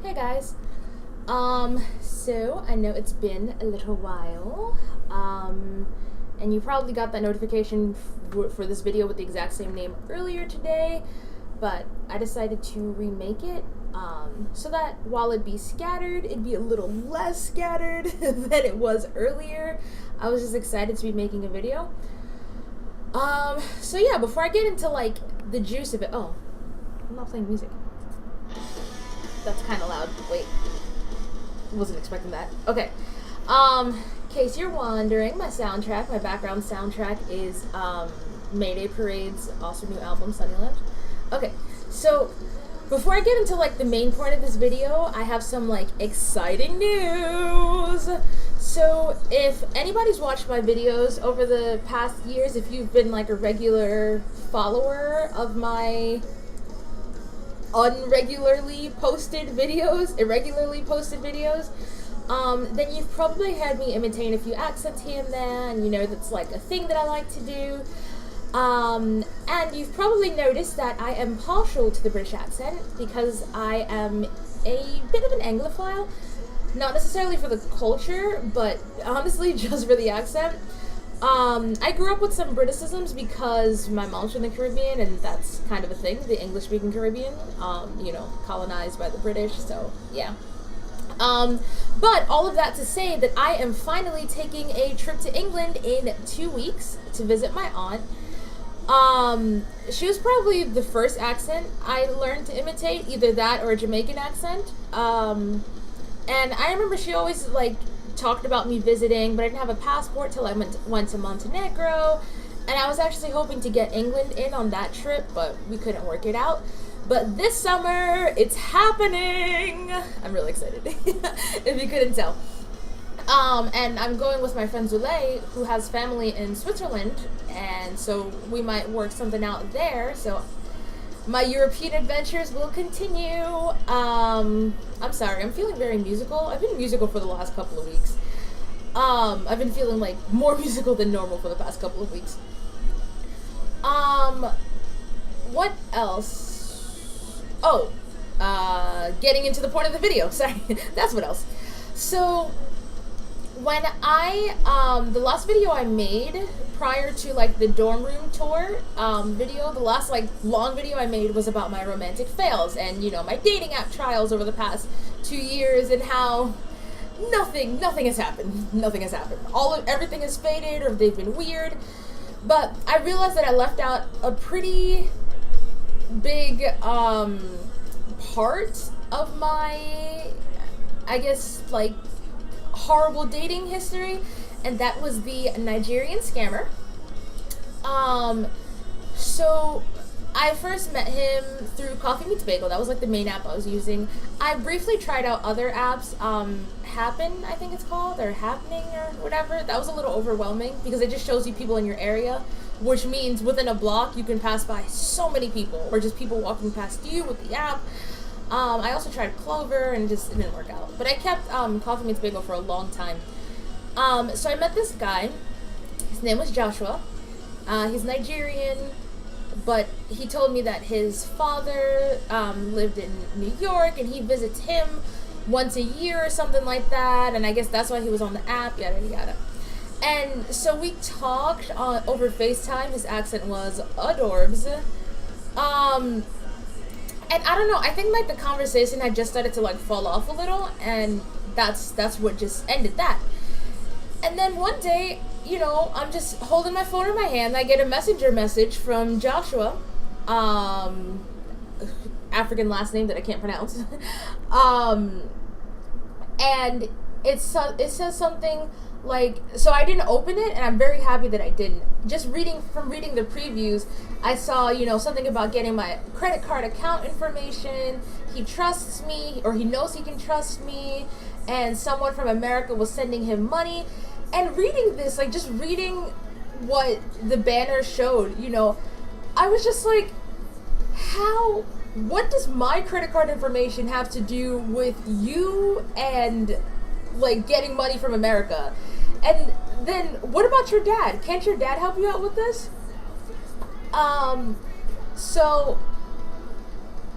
Hey guys. So I know it's been a little while. And you probably got that notification for this video with the exact same name earlier today, but I decided to remake it so that while it'd be scattered, it'd be a little less scattered than it was earlier. I was just excited to be making a video. So yeah, before I get into like the juice of it, oh, I'm not playing music. That's kind of loud. Wait, wasn't expecting that. Okay. In case you're wondering, my background soundtrack is Mayday Parade's awesome new album, Sunnyland. Okay, so before I get into like the main point of this video, I have some like exciting news. So if anybody's watched my videos over the past years, if you've been like a regular follower of my irregularly posted videos, then you've probably heard me imitate a few accents here and there, and you know that's like a thing that I like to do. And you've probably noticed that I am partial to the British accent because I am a bit of an Anglophile. Not necessarily for the culture, but honestly just for the accent. I grew up with some Briticisms because my mom's from the Caribbean, and that's kind of a thing, the English-speaking Caribbean, colonized by the British, so yeah. But all of that to say that I am finally taking a trip to England in 2 weeks to visit my aunt. She was probably the first accent I learned to imitate, either that or a Jamaican accent. And I remember she always, like, talked about me visiting, but I didn't have a passport till I went to Montenegro, and I was actually hoping to get England in on that trip, but we couldn't work it out. But this summer, it's happening! I'm really excited, if you couldn't tell. And I'm going with my friend Zule, who has family in Switzerland, and so we might work something out there, so my European adventures will continue. I'm sorry, I'm feeling very musical. I've been musical for the last couple of weeks. I've been feeling like more musical than normal for the past couple of weeks. What else? Oh, getting into the point of the video, sorry, that's what else. So, when the last video I made prior to like the dorm room tour video, the last like long video I made was about my romantic fails and, you know, my dating app trials over the past 2 years and how nothing has happened. Nothing has happened. Everything has faded or they've been weird. But I realized that I left out a pretty big part of my, I guess, like, horrible dating history, and that was the Nigerian scammer. So I first met him through Coffee Meets Bagel. That was like the main app I was using. I briefly tried out other apps, Happen, I think it's called, or Happening, or whatever. That was a little overwhelming because it just shows you people in your area, which means within a block you can pass by so many people, or just people walking past you with the app. I also tried Clover, and it didn't work out. But I kept Coffee Meets Bagel for a long time. So I met this guy. His name was Joshua. He's Nigerian, but he told me that his father lived in New York, and he visits him once a year or something like that. And I guess that's why he was on the app, yada yada. And so we talked over FaceTime. His accent was adorbs. And I don't know, I think like the conversation had just started to like fall off a little, and that's what just ended that. And then one day, you know, I'm just holding my phone in my hand, I get a messenger message from Joshua, African last name that I can't pronounce, and it says something like, so I didn't open it, and I'm very happy that I didn't. Just reading the previews, I saw, you know, something about getting my credit card account information. He trusts me, or he knows he can trust me, and someone from America was sending him money. And reading this, like just reading what the banner showed, you know, I was just like, what does my credit card information have to do with you and like getting money from America? And then what about your dad? Can't your dad help you out with this? So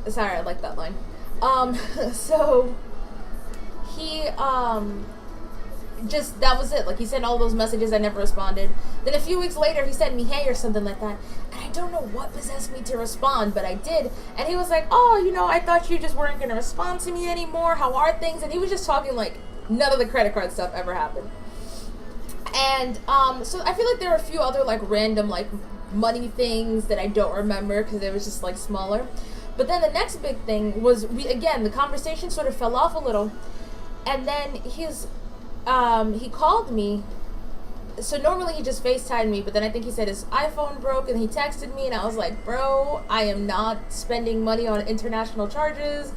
sorry, I like that line. Um, so he, just, that was it. Like, he sent all those messages, I never responded. Then a few weeks later, he sent me hey or something like that. And I don't know what possessed me to respond, but I did. And he was like, oh, you know, I thought you just weren't going to respond to me anymore. How are things? And he was just talking like none of the credit card stuff ever happened. And, so I feel like there are a few other, like, random, like, money things that I don't remember because it was just, like, smaller. But then the next big thing was, the conversation sort of fell off a little. And then he called me. So normally he just FaceTimed me, but then I think he said his iPhone broke and he texted me and I was like, bro, I am not spending money on international charges.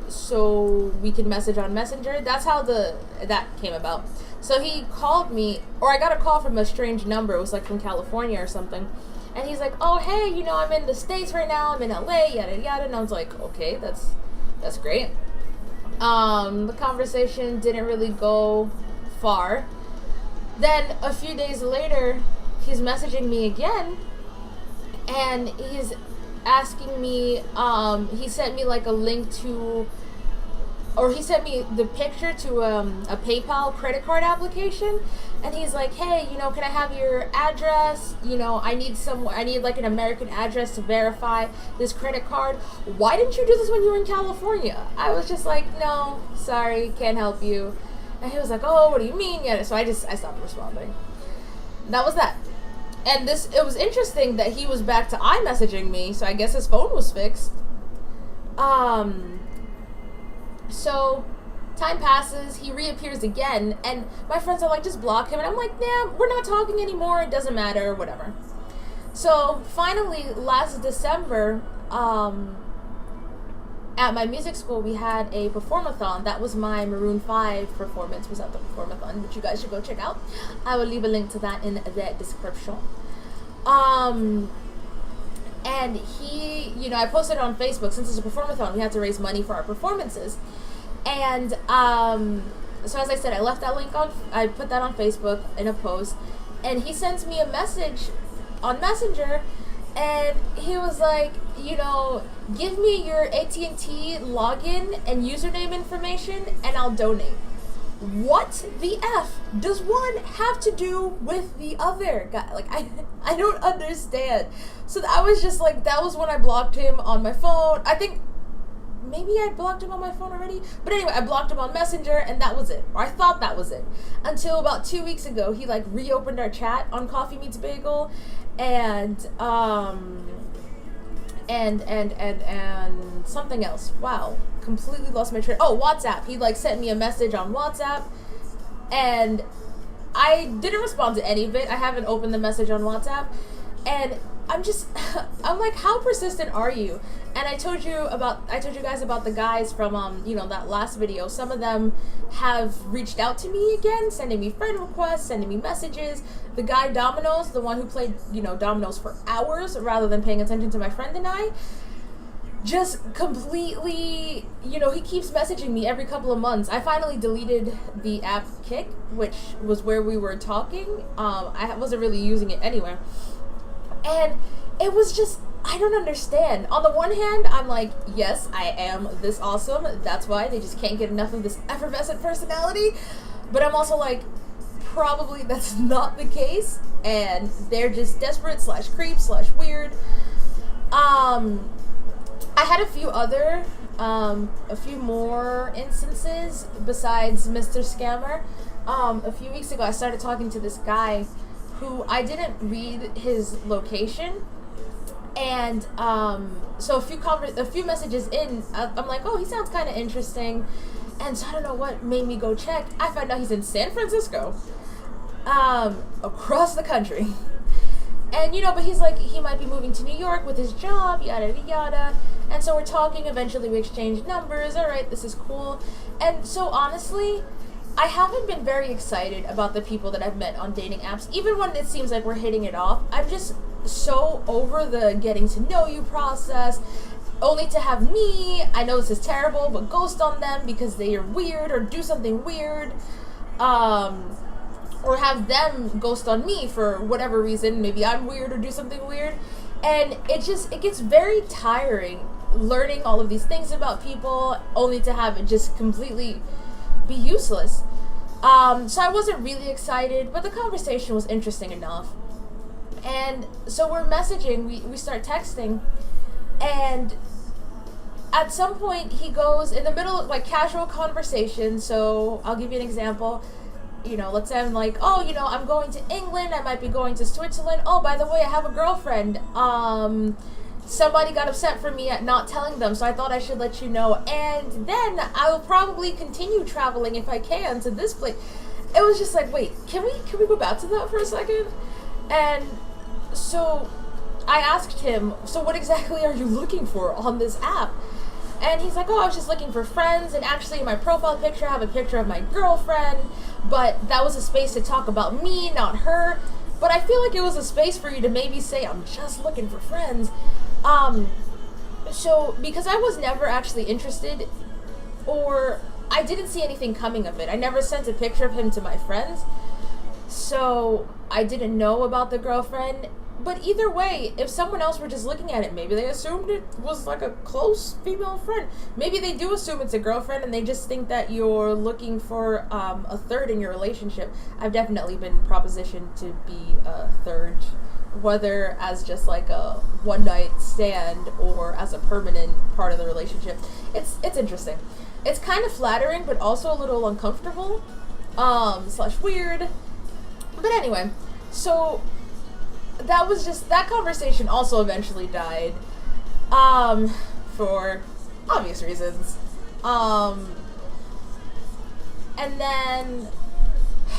So we can message on Messenger. That's how that came about. So he called me, or I got a call from a strange number. It was like from California or something. And he's like, oh, hey, you know, I'm in the States right now. I'm in LA, yada, yada. And I was like, okay, that's great. The conversation didn't really go far. Then a few days later, he's messaging me again. And he's asking me, he sent me like a link to, or he sent me the picture to a PayPal credit card application, and he's like, hey, you know, can I have your address? You know, I need like an American address to verify this credit card. Why didn't you do this when you were in California? I was just like, no, sorry, can't help you. And he was like, oh, what do you mean? Yeah, so I stopped responding. That was that. And it was interesting that he was back to iMessaging me, so I guess his phone was fixed. So time passes, he reappears again, and my friends are like, just block him. And I'm like, nah, we're not talking anymore, it doesn't matter, whatever. So finally, last December, at my music school, we had a performathon. That was my Maroon 5 performance, was at the performathon, which you guys should go check out. I will leave a link to that in the description. And he, you know, I posted on Facebook, since it's a performathon, we had to raise money for our performances. And, so as I said, I left that link I put that on Facebook in a post, and he sends me a message on Messenger, and he was like, you know, give me your AT&T login and username information, and I'll donate. What the F does one have to do with the other guy? Like, I don't understand. So I was just like, that was when I blocked him on my phone. I think maybe I blocked him on my phone already. But anyway, I blocked him on Messenger, and that was it. Or I thought that was it. Until about 2 weeks ago, he, like, reopened our chat on Coffee Meets Bagel. And something else. Wow. Completely lost my train. Oh, WhatsApp. He, like, sent me a message on WhatsApp, and I didn't respond to any of it. I haven't opened the message on WhatsApp, and I'm like, how persistent are you? And I told you guys about the guys from, you know, that last video. Some of them have reached out to me again, sending me friend requests, sending me messages. The guy Domino's, the one who played, you know, Domino's for hours rather than paying attention to my friend and I, just completely, you know, he keeps messaging me every couple of months. I finally deleted the app Kick, which was where we were talking. I wasn't really using it anywhere. And it was just, I don't understand. On the one hand, I'm like, yes, I am this awesome. That's why they just can't get enough of this effervescent personality. But I'm also like, probably that's not the case. And they're just desperate / creep / weird. I had a few more instances besides Mr. Scammer. A few weeks ago, I started talking to this guy who I didn't read his location, and so a few messages in, I'm like, oh, he sounds kind of interesting, and so I don't know what made me go check. I found out he's in San Francisco, across the country. And, you know, but he's like, he might be moving to New York with his job, yada, yada. And so we're talking, eventually we exchange numbers, all right, this is cool. And so honestly, I haven't been very excited about the people that I've met on dating apps, even when it seems like we're hitting it off. I'm just so over the getting to know you process, only to have me, I know this is terrible, but ghost on them because they are weird or do something weird. Or have them ghost on me for whatever reason. Maybe I'm weird or do something weird. And it gets very tiring learning all of these things about people only to have it just completely be useless. So I wasn't really excited, but the conversation was interesting enough. And so we're messaging, we start texting, and at some point he goes in the middle of like casual conversation. So I'll give you an example. Let's say I'm like, oh, I'm going to England, I might be going to Switzerland. Oh, by the way, I have a girlfriend. Somebody got upset for me at not telling them, so I thought I should let you know. And then I will probably continue traveling if I can to this place. It was just like, wait, can we go back to that for a second? And so I asked him, so what exactly are you looking for on this app? And he's like, oh, I was just looking for friends, and actually in my profile picture I have a picture of my girlfriend, but that was a space to talk about me, not her. But I feel like it was a space for you to maybe say, I'm just looking for friends. So because I was never actually interested, or I didn't see anything coming of it. I never sent a picture of him to my friends, so I didn't know about the girlfriend. But either way, if someone else were just looking at it, maybe they assumed it was like a close female friend. Maybe they do assume it's a girlfriend and they just think that you're looking for a third in your relationship. I've definitely been propositioned to be a third, whether as just like a one night stand or as a permanent part of the relationship. It's interesting. It's kind of flattering, but also a little uncomfortable, / weird. But anyway, so that conversation also eventually died, for obvious reasons. And then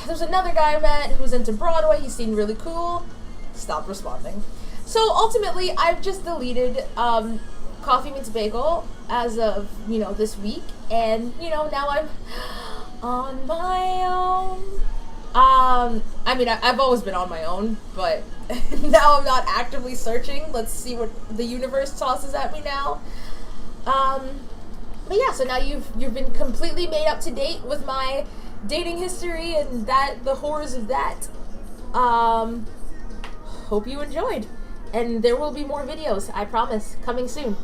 there's another guy I met who was into Broadway. He seemed really cool. Stopped responding. So ultimately, I've just deleted Coffee Meets Bagel as of, this week. And, now I'm on my own. I've always been on my own, but now I'm not actively searching. Let's see what the universe tosses at me now. But yeah, so now you've been completely made up to date with my dating history and the horrors of that. Hope you enjoyed. And there will be more videos, I promise, coming soon.